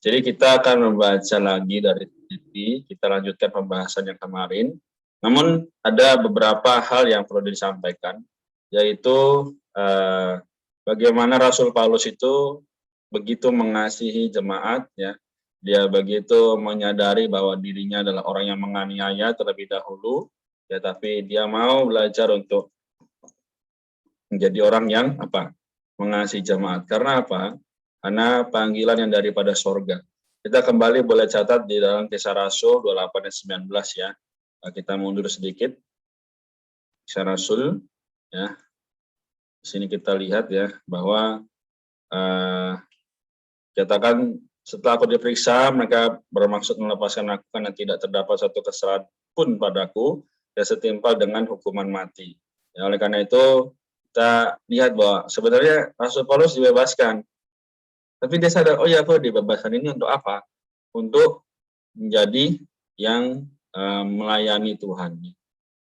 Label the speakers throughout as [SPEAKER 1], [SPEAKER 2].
[SPEAKER 1] Jadi kita akan membaca lagi dari Filipi, kita lanjutkan pembahasan yang kemarin. Namun ada beberapa hal yang perlu disampaikan, yaitu bagaimana Rasul Paulus itu begitu mengasihi jemaat, ya, dia begitu menyadari bahwa dirinya adalah orang yang menganiaya terlebih dahulu, ya, tapi dia mau belajar untuk menjadi orang yang mengasihi jemaat. Karena apa? Karena panggilan yang daripada sorga. Kita kembali boleh catat di dalam Kisah Rasul 28 dan 19 ya. Kita mundur sedikit. Kisah Rasul, ya. Di sini kita lihat ya bahwa katakan setelah aku diperiksa, mereka bermaksud melepaskan aku karena tidak terdapat satu kesalahan pun padaku yang setimpal dengan hukuman mati. Ya, oleh karena itu kita lihat bahwa sebenarnya Rasul Paulus dibebaskan. Tapi dia sadar, oh ya, aku dibebaskan ini untuk apa? Untuk menjadi yang melayani Tuhan.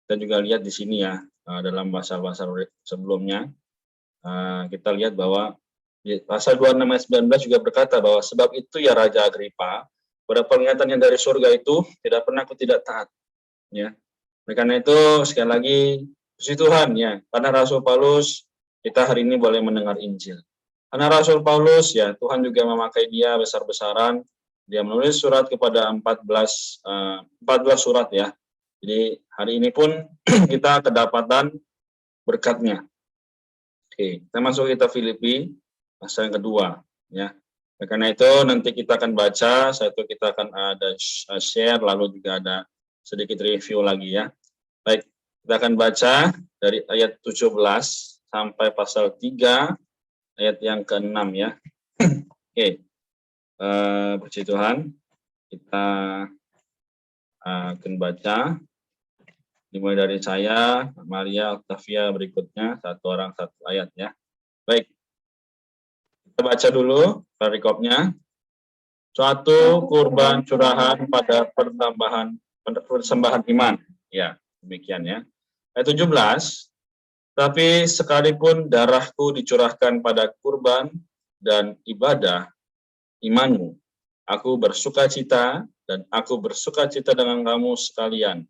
[SPEAKER 1] Kita juga lihat di sini ya, dalam bahasa-bahasa sebelumnya, kita lihat bahwa pasal 26 ayat 19 juga berkata bahwa sebab itu ya Raja Agripa, pada peringatan yang dari surga itu tidak pernah aku tidak taat. Ya. Oleh karena itu sekali lagi puji Tuhan ya, karena Rasul Paulus kita hari ini boleh mendengar Injil. Karena Rasul Paulus ya Tuhan juga memakai dia besar-besaran. Dia menulis surat kepada 14 surat ya. Jadi hari ini pun kita kedapatan berkatnya. Oke, kita masuk kita Filipi pasal yang kedua ya. Karena itu nanti kita akan baca, satu kita akan ada share lalu juga ada sedikit review lagi ya. Baik, kita akan baca dari ayat 17 sampai pasal 3 ayat yang ke-6 ya. Oke. Puji Tuhan. Kita akan baca dimulai dari saya, Maria, Octavia berikutnya, satu orang satu ayat ya. Baik. Kita baca dulu perikopnya. Suatu kurban curahan pada persembahan iman. Ya, demikian ya. Ayat 17. Tapi sekalipun darahku dicurahkan pada kurban dan ibadah imanmu, aku bersukacita dan aku bersukacita dengan kamu sekalian.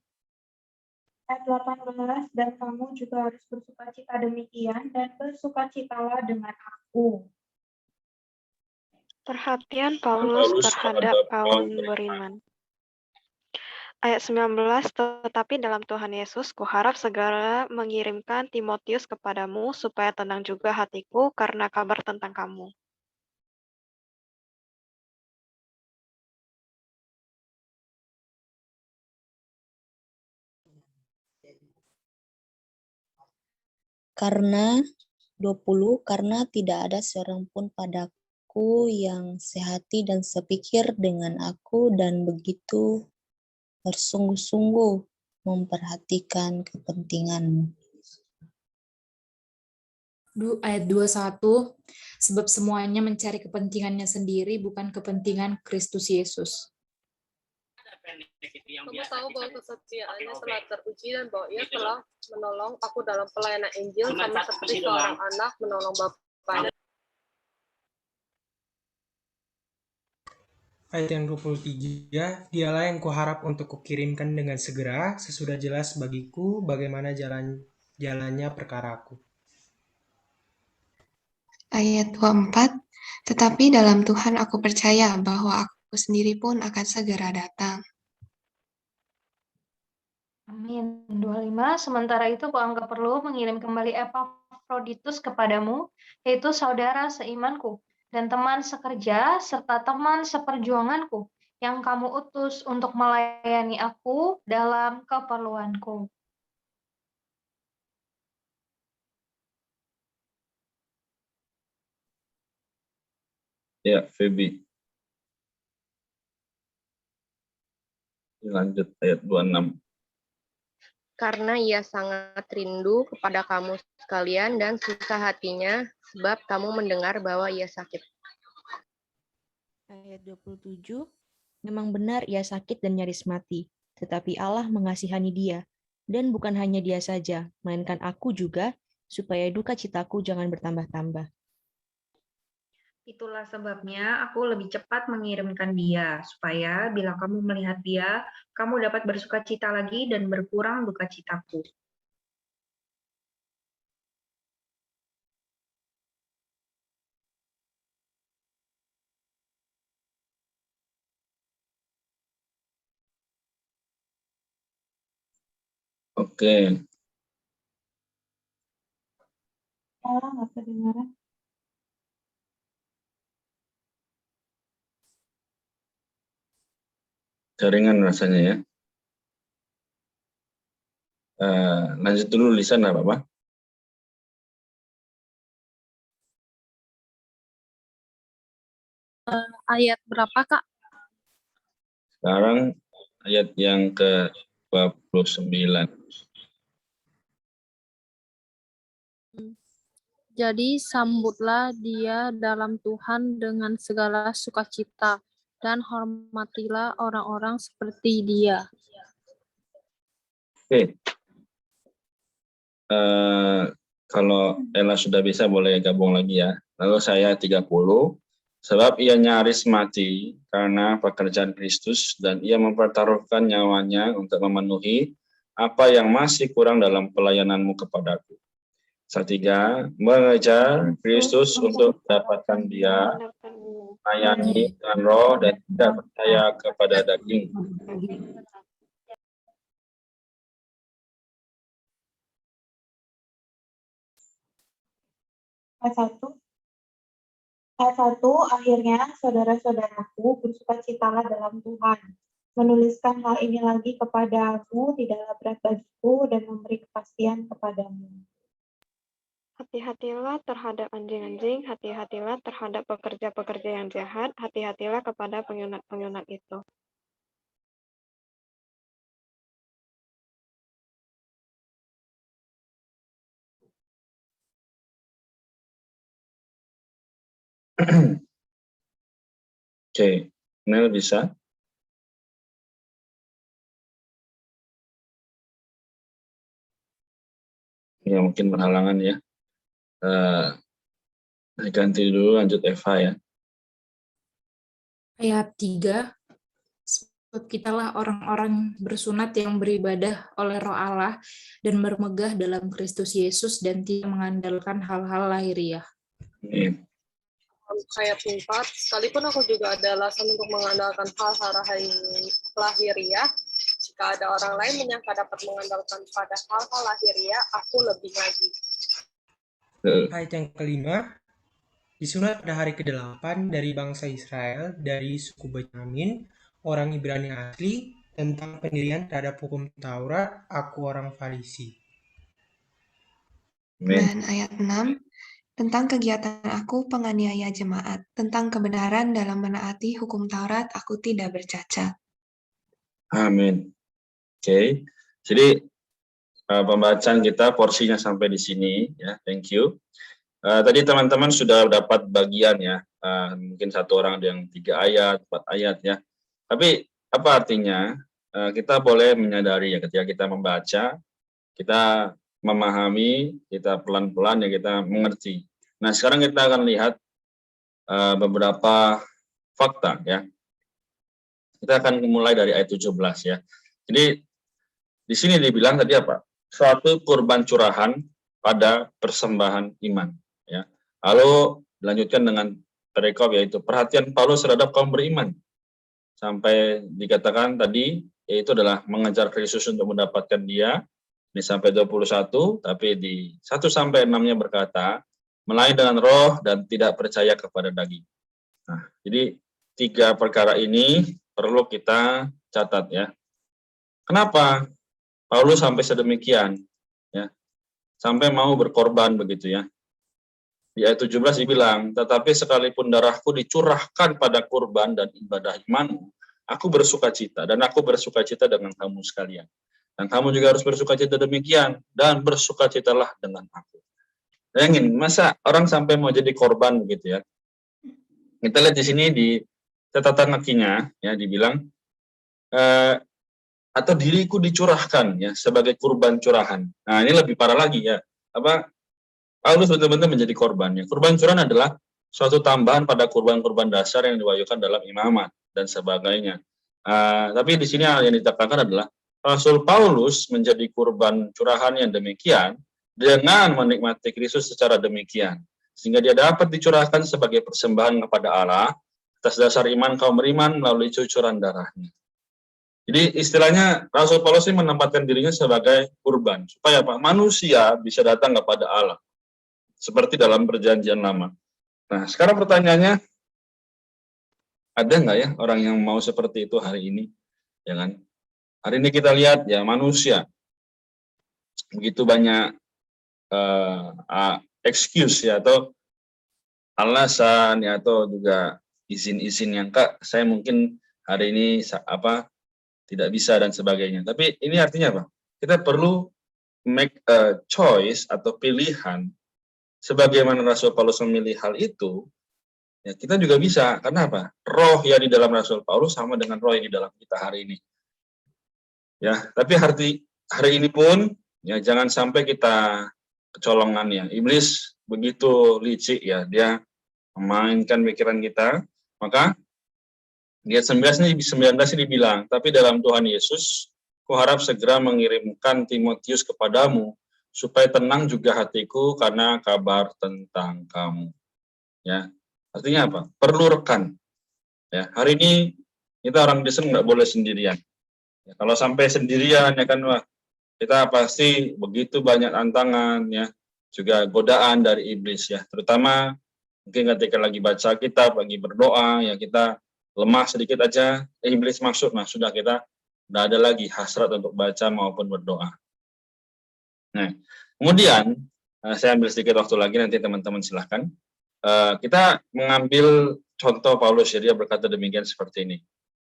[SPEAKER 2] Ayat 18, dan kamu juga harus bersukacita demikian dan bersukacitalah dengan aku.
[SPEAKER 3] Perhatian Paulus terhadap kaum beriman. Ayat 19, tetapi dalam Tuhan Yesus, kuharap segera mengirimkan Timotius kepadamu, supaya tenang juga hatiku karena kabar tentang kamu.
[SPEAKER 4] Karena 20, karena tidak ada seorang pun padaku yang sehati dan sepikir dengan aku dan begitu bersungguh-sungguh memperhatikan kepentinganmu.
[SPEAKER 5] Ayat 21, sebab semuanya mencari kepentingannya sendiri, bukan kepentingan Kristus Yesus.
[SPEAKER 6] Kamu tahu bahwa kesetiaannya telah teruji dan bahwa ia telah menolong aku dalam pelayanan Injil sama seperti seorang anak menolong bapaknya.
[SPEAKER 7] Ayat yang 23, dialah yang kuharap untuk kukirimkan dengan segera, sesudah jelas bagiku bagaimana jalannya perkaraku.
[SPEAKER 8] Ayat 24, tetapi dalam Tuhan aku percaya bahwa aku sendiri pun akan segera datang.
[SPEAKER 2] Amin. 25, sementara itu kuanggap perlu mengirim kembali Epafroditus kepadamu, yaitu saudara seimanku, dan teman sekerja, serta teman seperjuanganku, yang kamu utus untuk melayani aku dalam keperluanku.
[SPEAKER 1] Ya, Feby. Lanjut ayat 26.
[SPEAKER 6] Karena ia sangat rindu kepada kamu sekalian dan susah hatinya, sebab kamu mendengar bahwa ia sakit.
[SPEAKER 9] Ayat 27, memang benar ia sakit dan nyaris mati, tetapi Allah mengasihani dia, dan bukan hanya dia saja, melainkan aku juga, supaya duka citaku jangan bertambah-tambah.
[SPEAKER 10] Itulah sebabnya aku lebih cepat mengirimkan dia, supaya bila kamu melihat dia, kamu dapat bersuka cita lagi dan berkurang duka citaku.
[SPEAKER 1] Oke,
[SPEAKER 11] Nggak kedengaran.
[SPEAKER 1] jaringan rasanya ya. Lanjut dulu Lisa, nggak apa-apa.
[SPEAKER 12] Ayat berapa, Kak?
[SPEAKER 1] Sekarang ayat yang ke-29.
[SPEAKER 12] Jadi sambutlah dia dalam Tuhan dengan segala sukacita, dan hormatilah orang-orang seperti dia.
[SPEAKER 1] Oke. Kalau Ella sudah bisa boleh gabung lagi ya. Lalu saya 30. Sebab ia nyaris mati karena pekerjaan Kristus dan ia mempertaruhkan nyawanya untuk memenuhi apa yang masih kurang dalam pelayananmu kepadaku. 3. Mengejar Kristus untuk mendapatkan dia, melayani dengan roh dan tidak percaya kepada daging.
[SPEAKER 11] Ayat 1, akhirnya saudara-saudaraku bersukacitalah dalam Tuhan. Menuliskan hal ini lagi kepadamu tidaklah berat bagiku dan memberi kepastian kepadamu.
[SPEAKER 3] Hati-hatilah terhadap anjing-anjing, hati-hatilah terhadap pekerja-pekerja yang jahat, hati-hatilah kepada pengyunat-pengyunat itu.
[SPEAKER 1] Oke, Nel bisa? Ya mungkin berhalangan ya. Ganti dulu, lanjut Eva ya.
[SPEAKER 5] Ayat 3, sebab kitalah orang-orang bersunat yang beribadah oleh Roh Allah dan bermegah dalam Kristus Yesus dan tidak mengandalkan hal-hal lahiriah.
[SPEAKER 6] Ayat 4, sekalipun aku juga ada alasan untuk mengandalkan hal-hal lahiriah, jika ada orang lain menyangka dapat mengandalkan pada hal-hal lahiriah, aku lebih lagi.
[SPEAKER 7] Ayat yang kelima, disunat pada hari ke-8 dari bangsa Israel, dari suku Benyamin, orang Ibrani asli, tentang pendirian terhadap hukum Taurat, aku orang Farisi.
[SPEAKER 8] Dan ayat 6, tentang kegiatan aku penganiaya jemaat, tentang kebenaran dalam menaati hukum Taurat, aku tidak bercacat.
[SPEAKER 1] Amin. Oke, jadi pembacaan kita porsinya sampai di sini ya. Thank you. Tadi teman-teman sudah dapat bagian ya, mungkin satu orang ada yang 3 ayat, 4 ayat ya. Tapi apa artinya? Kita boleh menyadari ya ketika kita membaca, kita memahami, kita pelan-pelan ya kita mengerti. Nah sekarang kita akan lihat beberapa fakta ya. Kita akan mulai dari ayat 17 ya. Jadi di sini dibilang tadi apa? Suatu kurban curahan pada persembahan iman. Ya. Lalu dilanjutkan dengan perikop yaitu perhatian Paulus terhadap kaum beriman. Sampai dikatakan tadi yaitu adalah mengejar Kristus untuk mendapatkan dia. Ini sampai 21, tapi di 1-6-nya berkata, melayani dengan roh dan tidak percaya kepada daging. Nah, jadi 3 perkara ini perlu kita catat ya. Kenapa Paulus sampai sedemikian? Ya, sampai mau berkorban begitu ya. Di ayat 17 dibilang, tetapi sekalipun darahku dicurahkan pada kurban dan ibadah imanmu, aku bersukacita dan aku bersukacita dengan kamu sekalian. Dan kamu juga harus bersukacita demikian dan bersukacitalah dengan aku. Bayangin, masa orang sampai mau jadi korban begitu ya. Kita lihat di sini di catatan kakinya ya dibilang atau diriku dicurahkan ya sebagai kurban curahan. Nah, ini lebih parah lagi ya. Paulus betul-betul menjadi korban ya. Kurban curahan adalah suatu tambahan pada kurban-kurban dasar yang diwajibkan dalam imamat dan sebagainya. Tapi di sini yang ditekankan adalah Rasul Paulus menjadi kurban curahan yang demikian dengan menikmati Kristus secara demikian, sehingga dia dapat dicurahkan sebagai persembahan kepada Allah atas dasar iman kaum beriman melalui cucuran darahnya. Jadi istilahnya Rasul Paulus ini menempatkan dirinya sebagai kurban, supaya apa? Manusia bisa datang kepada Allah, seperti dalam perjanjian lama. Nah, sekarang pertanyaannya, ada nggak ya orang yang mau seperti itu hari ini? Ya kan? Hari ini kita lihat ya manusia begitu banyak excuse ya, atau alasan ya, atau juga izin-izin yang saya mungkin hari ini tidak bisa dan sebagainya. Tapi ini artinya apa? Kita perlu make a choice atau pilihan, sebagaimana Rasul Paulus memilih hal itu. Ya, kita juga bisa. Karena apa? Roh yang di dalam Rasul Paulus sama dengan roh yang di dalam kita hari ini. Ya, tapi hari ini pun ya jangan sampai kita kecolongan ya. Iblis begitu licik ya, dia memainkan pikiran kita. Maka ayat 19 ini dibilang, tapi dalam Tuhan Yesus, kuharap segera mengirimkan Timotius kepadamu, supaya tenang juga hatiku karena kabar tentang kamu. Ya, artinya apa? Perlu rekan. Ya, hari ini kita orang Kristen nggak boleh sendirian. Ya, kalau sampai sendirian ya kan, wah, kita pasti begitu banyak tantangan ya, juga godaan dari iblis ya. Terutama mungkin ketika lagi baca kitab, lagi berdoa ya, kita lemah sedikit aja, iblis masuk, nah sudah kita tidak ada lagi hasrat untuk baca maupun berdoa. Nah, kemudian saya ambil sedikit waktu lagi, nanti teman-teman silahkan. Kita mengambil contoh Paulus, ya, dia berkata demikian seperti ini.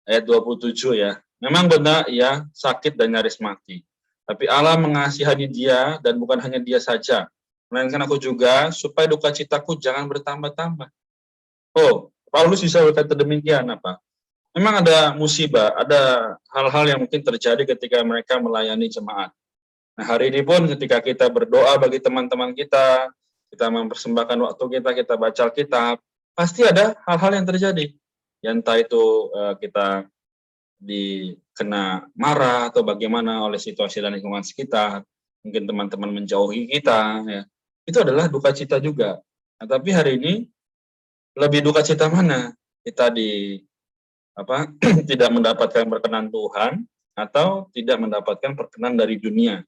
[SPEAKER 1] Ayat 27 ya, memang benar ia sakit dan nyaris mati. Tapi Allah mengasihani dia, dan bukan hanya dia saja, melainkan aku juga, supaya duka citaku jangan bertambah-tambah. Oh, Paulus bisa berkata demikian apa? Memang ada musibah, ada hal-hal yang mungkin terjadi ketika mereka melayani jemaat. Nah, hari ini pun ketika kita berdoa bagi teman-teman kita mempersembahkan waktu kita baca Alkitab, pasti ada hal-hal yang terjadi. Ya, entah itu kita dikena marah atau bagaimana oleh situasi dan lingkungan sekitar, mungkin teman-teman menjauhi kita, ya. Itu adalah duka cita juga. Nah, tapi hari ini lebih duka cita mana? Kita tidak mendapatkan perkenan Tuhan atau tidak mendapatkan perkenan dari dunia.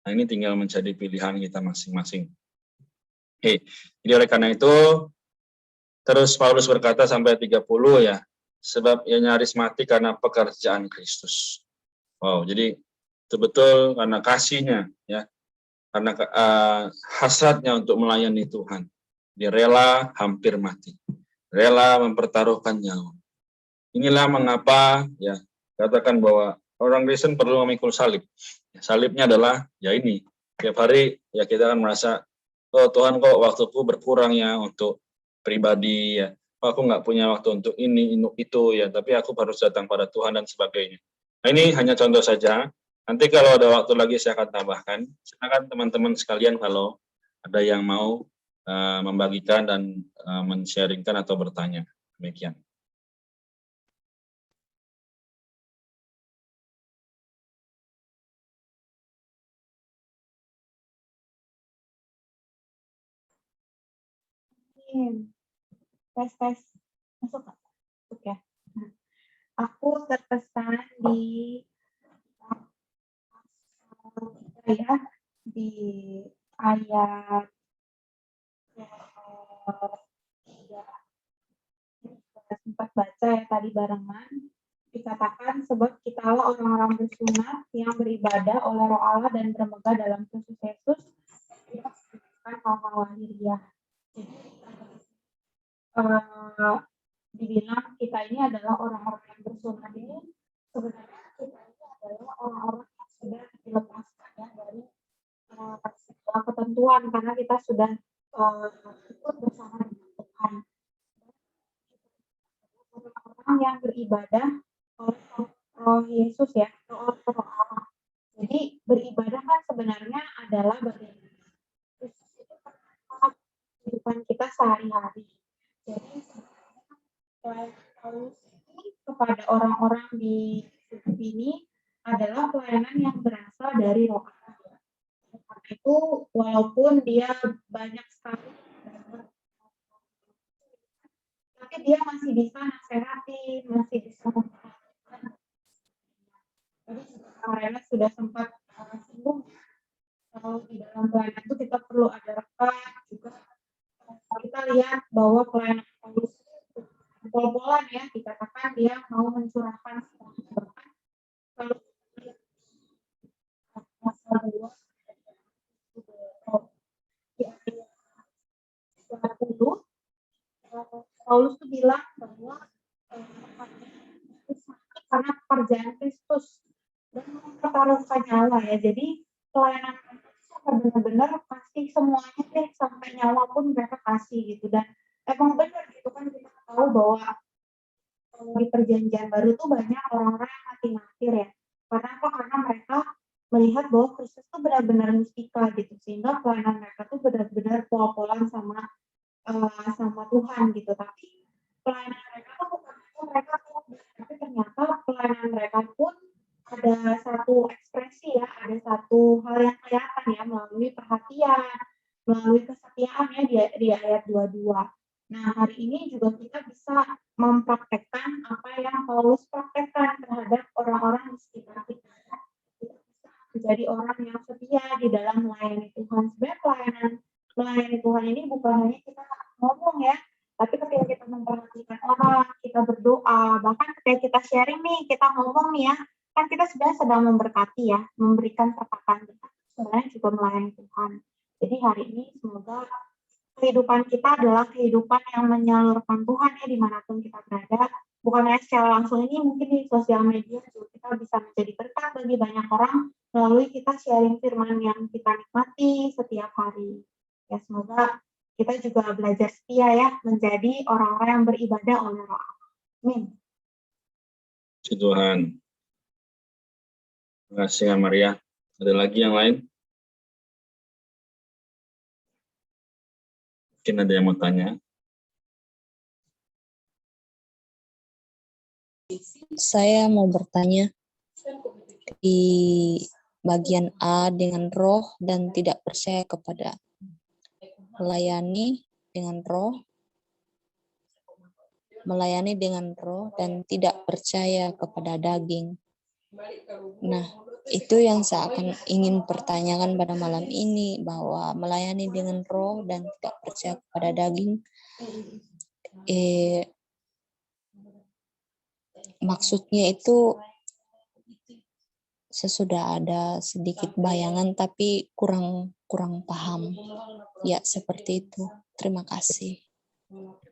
[SPEAKER 1] Nah, ini tinggal menjadi pilihan kita masing-masing. Oke, jadi oleh karena itu terus Paulus berkata sampai 30 ya, sebab ia nyaris mati karena pekerjaan Kristus. Wow, jadi betul-betul karena kasihnya ya, karena hasratnya untuk melayani Tuhan. Dia rela hampir mati, rela mempertaruhkan nyawa. Inilah mengapa ya katakan bahwa orang Kristen perlu memikul salib. Salibnya adalah ya ini, tiap hari ya kita akan merasa, oh Tuhan kok waktuku berkurang ya untuk pribadi ya, oh, aku nggak punya waktu untuk ini itu ya, tapi aku harus datang pada Tuhan dan sebagainya. Nah, ini hanya contoh saja. Nanti kalau ada waktu lagi saya akan tambahkan. Silakan teman-teman sekalian kalau ada yang mau membagikan dan men-sharingkan atau bertanya. Demikian.
[SPEAKER 11] Tes. Masuk nggak? Masuk ya. Aku terkesan di di ayat sempat baca ya tadi barengan, dikatakan sebab kitalah orang-orang bersunat yang beribadah oleh Roh Allah dan bermegah dalam Kristus Yesus, tidak bukan hal-hal lahiriah. Dibilang kita ini adalah orang-orang yang bersunat ini, sebenarnya kita ini adalah orang-orang yang sudah dilepaskan ya dari segala ketentuan, karena kita sudah ikut bersama dengan Tuhan. Orang yang beribadah oleh Roh Yesus ya, oleh Roh Allah. Jadi beribadah kan sebenarnya adalah bagaimana Yesus itu kehidupan kita sehari-hari. pelayanan Paulus ini kepada orang-orang di ini adalah pelayanan yang berasal dari Roh Allah. Karena itu walaupun dia banyak sekali, tapi dia masih bisa nasehatin, masih bisa memperhatikan. Tadi juga Karena sudah sempat singgung, kalau di dalam pelayanan itu kita perlu ada rekan juga. Kita lihat bahwa pelayanan Paulus pol-polan ya, dikatakan dia mau mencurahkan bahkan kalau pasal 2 di ayat 20 Paulus tuh bilang bahwa karena pekerjaan Kristus dan mempertaruhkan nyawa ya. Jadi pelayanan benar-benar kasih semuanya deh, sampai nyawa pun mereka kasih gitu. Dan emang benar gitu kan, kita tahu bahwa di perjanjian baru tuh banyak orang-orang yang mati-mati ya. Karena apa? Karena mereka melihat bahwa Kristus tuh benar-benar mistika gitu, sehingga pelayanan mereka tuh benar-benar pol-polan sama Tuhan gitu. Tapi pelayanan mereka tuh bukan itu, mereka tuh, tapi ternyata pelayanan mereka pun ada satu ekspresi ya, ada satu hal yang kelihatan ya, melalui perhatian, melalui kesetiaan ya di ayat 22. Nah, hari ini juga kita bisa mempraktekkan apa yang Paulus praktekkan terhadap orang-orang di sekitar kita. Kita bisa menjadi orang yang setia di dalam melayani Tuhan. Sebenarnya melayani Tuhan ini bukan hanya kita ngomong ya, tapi ketika kita memperhatikan orang, kita berdoa, bahkan ketika kita sharing nih, kita ngomong nih ya, kan kita sebenarnya sedang memberkati ya, memberikan perkataan kita, sebenarnya juga melayani Tuhan. Jadi hari ini semoga kehidupan kita adalah kehidupan yang menyalurkan Tuhan ya dimanapun kita berada. Bukan hanya secara langsung, ini mungkin di sosial media juga kita bisa menjadi berkat bagi banyak orang melalui kita sharing firman yang kita nikmati setiap hari. Ya semoga kita juga belajar setia ya, menjadi orang-orang yang beribadah oleh Roh Allah. Amin.
[SPEAKER 1] Puji Tuhan. Terima kasih, Maria. Ada lagi yang lain? Mungkin ada yang mau tanya.
[SPEAKER 4] Saya mau bertanya di bagian A dengan roh dan tidak percaya kepada, melayani dengan roh dan tidak percaya kepada daging. Nah, itu yang saya akan ingin pertanyakan pada malam ini, bahwa melayani dengan roh dan tidak percaya kepada daging, maksudnya itu sesudah ada sedikit bayangan tapi kurang paham. Ya, seperti itu. Terima kasih.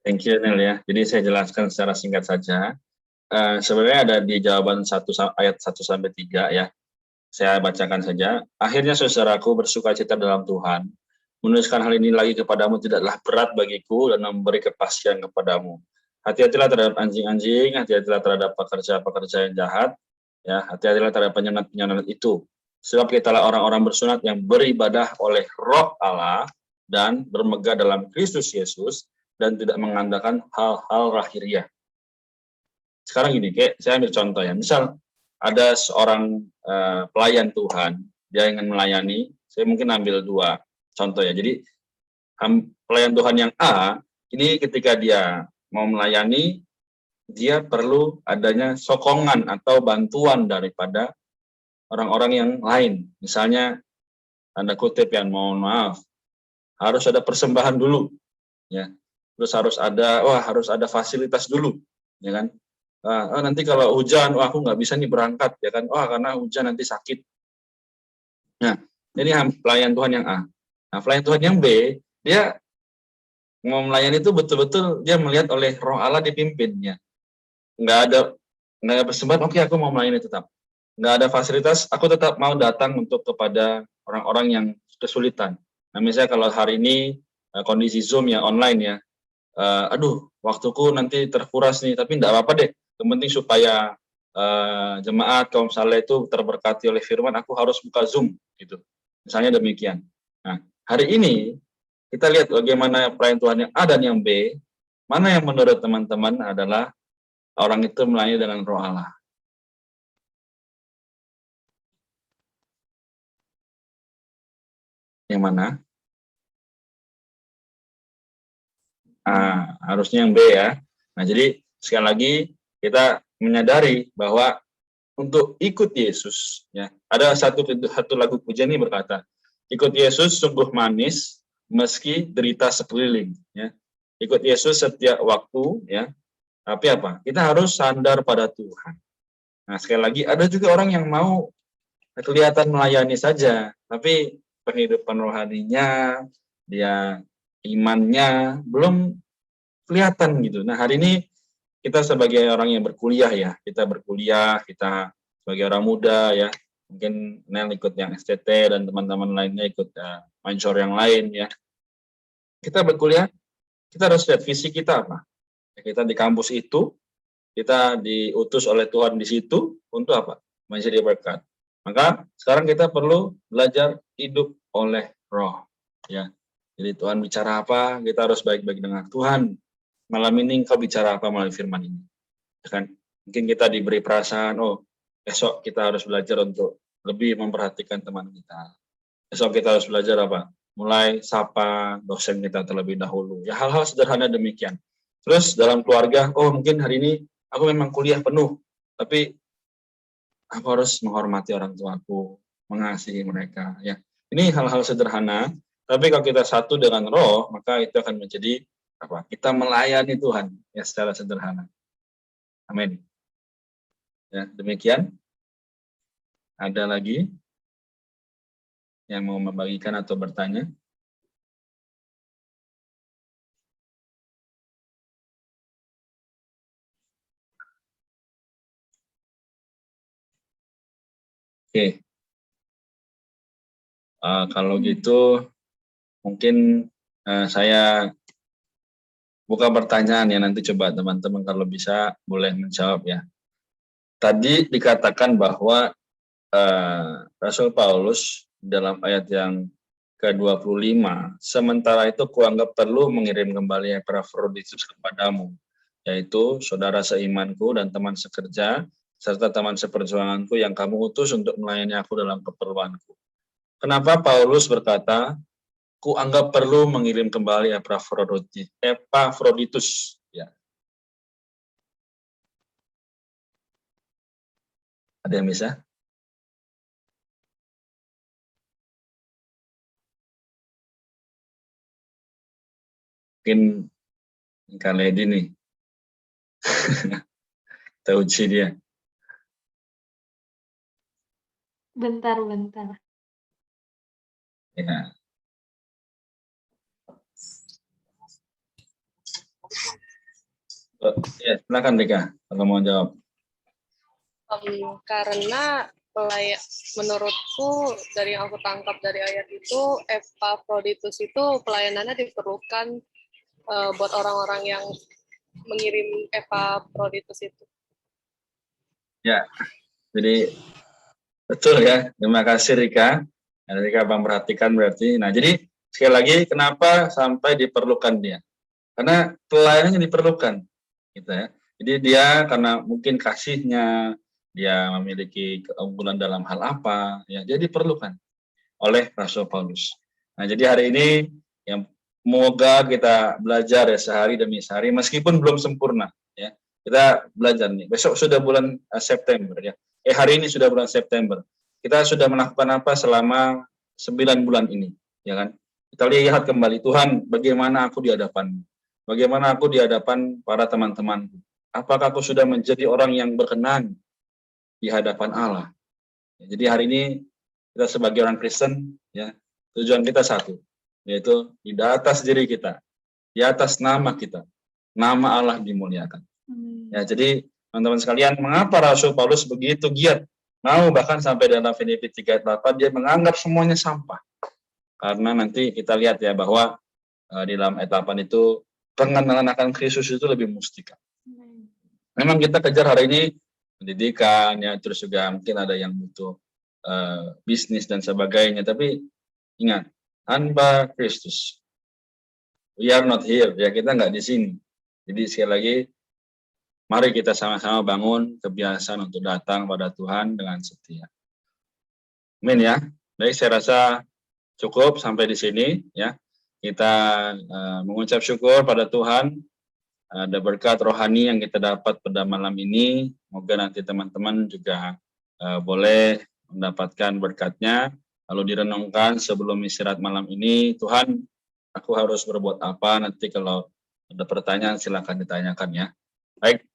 [SPEAKER 1] Thank you, Nel ya. Jadi saya jelaskan secara singkat saja. Sebenarnya ada di jawaban ayat 1-3 ya. Saya bacakan saja. Akhirnya saudaraku, bersukacita dalam Tuhan. Menuliskan hal ini lagi kepadamu tidaklah berat bagiku dan memberi kepastian kepadamu. Hati-hatilah terhadap anjing-anjing, hati-hatilah terhadap pekerja-pekerja yang jahat, ya, hati-hatilah terhadap penyenat-penyenat itu. Sebab kitalah orang-orang bersunat yang beribadah oleh Roh Allah dan bermegah dalam Kristus Yesus dan tidak mengandalkan hal-hal lahiriah. Sekarang gini, kayak saya ambil contoh ya. Misal ada seorang pelayan Tuhan, dia ingin melayani. Saya mungkin ambil 2 contoh ya. Jadi pelayan Tuhan yang A, ini ketika dia mau melayani, dia perlu adanya sokongan atau bantuan daripada orang-orang yang lain. Misalnya, tanda kutip ya, mohon maaf, harus ada persembahan dulu, ya. Terus harus ada fasilitas dulu, ya kan? Nanti kalau hujan, aku nggak bisa nih berangkat, ya kan? Karena hujan nanti sakit. Nah, ini pelayan Tuhan yang A. Nah, pelayan Tuhan yang B, dia mau melayani itu betul-betul dia melihat oleh Roh Allah dipimpinnya. Nggak ada persembahan, oke, aku mau melayani tetap. Nggak ada fasilitas, aku tetap mau datang untuk kepada orang-orang yang kesulitan. Nah, misalnya kalau hari ini kondisi Zoom ya, online ya, waktuku nanti terkuras nih, tapi enggak apa-apa deh, yang penting supaya jemaat kaum saleh itu terberkati oleh firman, aku harus buka Zoom gitu, misalnya demikian. Nah, hari ini kita lihat bagaimana pelayan Tuhan yang A dan yang B mana yang menurut teman-teman adalah orang itu melayani dengan roh Allah? Yang mana? Harusnya yang B ya. Nah, jadi sekali lagi kita menyadari bahwa untuk ikut Yesus, ya, ada satu lagu pujian ini berkata, ikut Yesus sungguh manis meski derita sekeliling. Ya. Ikut Yesus setiap waktu, ya. Tapi apa? Kita harus sandar pada Tuhan. Nah, sekali lagi ada juga orang yang mau kelihatan melayani saja, tapi kehidupan rohaninya, dia imannya belum kelihatan gitu. Nah, hari ini kita sebagai orang yang berkuliah ya, kita sebagai orang muda ya, mungkin Nel ikut yang STT dan teman-teman lainnya ikut major yang lain ya. Kita berkuliah, kita harus lihat visi kita apa. Kita di kampus itu, kita diutus oleh Tuhan di situ untuk apa? Menjadi berkat. Maka sekarang kita perlu belajar hidup oleh roh ya. Jadi Tuhan bicara apa, kita harus baik-baik dengan Tuhan. Malam ini Engkau bicara apa melalui firman ini? Ya kan? Mungkin kita diberi perasaan, oh besok kita harus belajar untuk lebih memperhatikan teman kita. Besok kita harus belajar apa? Mulai sapa dosen kita terlebih dahulu. Ya hal-hal sederhana demikian. Terus dalam keluarga, oh mungkin hari ini aku memang kuliah penuh, tapi aku harus menghormati orang tuaku, mengasihi mereka. Ya, ini hal-hal sederhana. Tapi kalau kita satu dengan roh, maka itu akan menjadi apa? Kita melayani Tuhan ya secara sederhana. Amin. Ya, demikian. Ada lagi yang mau membagikan atau bertanya? Oke. Kalau gitu mungkin saya buka pertanyaan ya, nanti coba teman-teman kalau bisa boleh menjawab ya. Tadi dikatakan bahwa Rasul Paulus dalam ayat yang ke-25, sementara itu kuanggap perlu mengirim kembali Epafroditus kepadamu, yaitu saudara seimanku dan teman sekerja, serta teman seperjuanganku yang kamu utus untuk melayani aku dalam keperluanku. Kenapa Paulus berkata, kuanggap perlu mengirim kembali Epafroditus? Ya. Ada yang bisa? Mungkin Kak Lady nih. Kita uji dia.
[SPEAKER 2] Bentar.
[SPEAKER 1] Ya. Ya, silakan Rika, kalau mau jawab.
[SPEAKER 6] Karena menurutku dari yang aku tangkap dari ayat itu, Epafroditus itu pelayanannya diperlukan buat orang-orang yang mengirim Epafroditus itu.
[SPEAKER 1] Ya, jadi betul ya. Terima kasih Rika. Rika Bang perhatikan berarti. Nah, jadi sekali lagi kenapa sampai diperlukan dia? Karena pelayanannya diperlukan, gitu ya. Jadi dia karena mungkin kasihnya, dia memiliki keunggulan dalam hal apa, ya, dia diperlukan oleh Rasul Paulus. Nah, jadi hari ini yang semoga kita belajar ya sehari demi sehari, meskipun belum sempurna, ya. Kita belajar nih. Besok sudah bulan September, ya. Hari ini sudah bulan September. Kita sudah melakukan apa selama 9 bulan ini, ya kan? Kita lihat kembali, Tuhan, bagaimana aku di hadapan-Mu? Bagaimana aku di hadapan para teman-temanku? Apakah aku sudah menjadi orang yang berkenan di hadapan Allah? Ya, jadi hari ini kita sebagai orang Kristen, ya, tujuan kita satu, yaitu di atas diri kita, di atas nama kita, nama Allah dimuliakan. Ya, jadi teman-teman sekalian, mengapa Rasul Paulus begitu giat? Mau bahkan sampai dalam Filipi 3:8 dia menganggap semuanya sampah. Karena nanti kita lihat ya bahwa di dalam ayat 8 itu pengenalan akan Kristus itu lebih mustika. Memang kita kejar hari ini pendidikan ya, terus juga mungkin ada yang butuh bisnis dan sebagainya, tapi ingat, tanpa Kristus we are not here, ya, kita nggak di sini. Jadi sekali lagi, mari kita sama-sama bangun kebiasaan untuk datang pada Tuhan dengan setia. Amin ya. Baik, saya rasa cukup sampai di sini ya. Kita mengucap syukur pada Tuhan, ada berkat rohani yang kita dapat pada malam ini. Semoga nanti teman-teman juga boleh mendapatkan berkatnya. Lalu direnungkan sebelum istirahat malam ini, Tuhan, aku harus berbuat apa? Nanti kalau ada pertanyaan silakan ditanyakan ya. Baik.